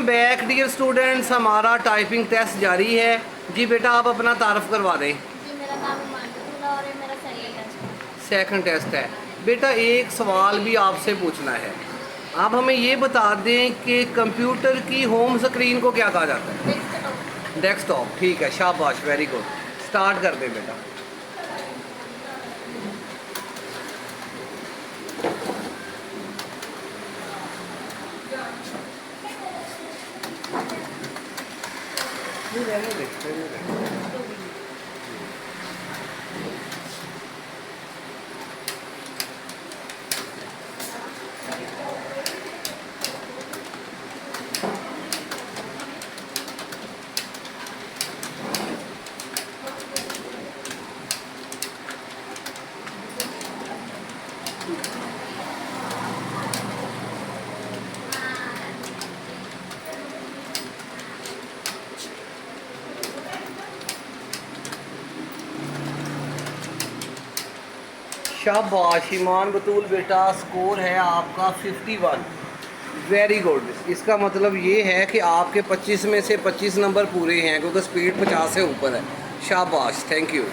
Back dear students, हमारा typing test जारी है। जी बेटा आप अपना तारफ़ करवा दें। जी मेरा नाम मानतुल्ला और ये मेरा सेकंड टेस्ट है। सेकंड टेस्ट है। बेटा एक सवाल भी आपसे पूछना है। आप हमें ये बता दें कि कंप्यूटर की होम स्क्रीन को क्या कहा जाता है? डेस्कटॉप। डेस्कटॉप। ठीक है, शाबाश, वेरी गुड। स्टार्ट कर दें बेटा। नहीं, रहने दे, रहने दे। शाबाश ईमान बतूल बेटा, स्कोर है आपका 51। Very good. इसका मतलब ये है कि आपके 25 में से 25 नंबर पूरे हैं क्योंकि स्पीड 50 से ऊपर है। शाबाश, थैंक यू।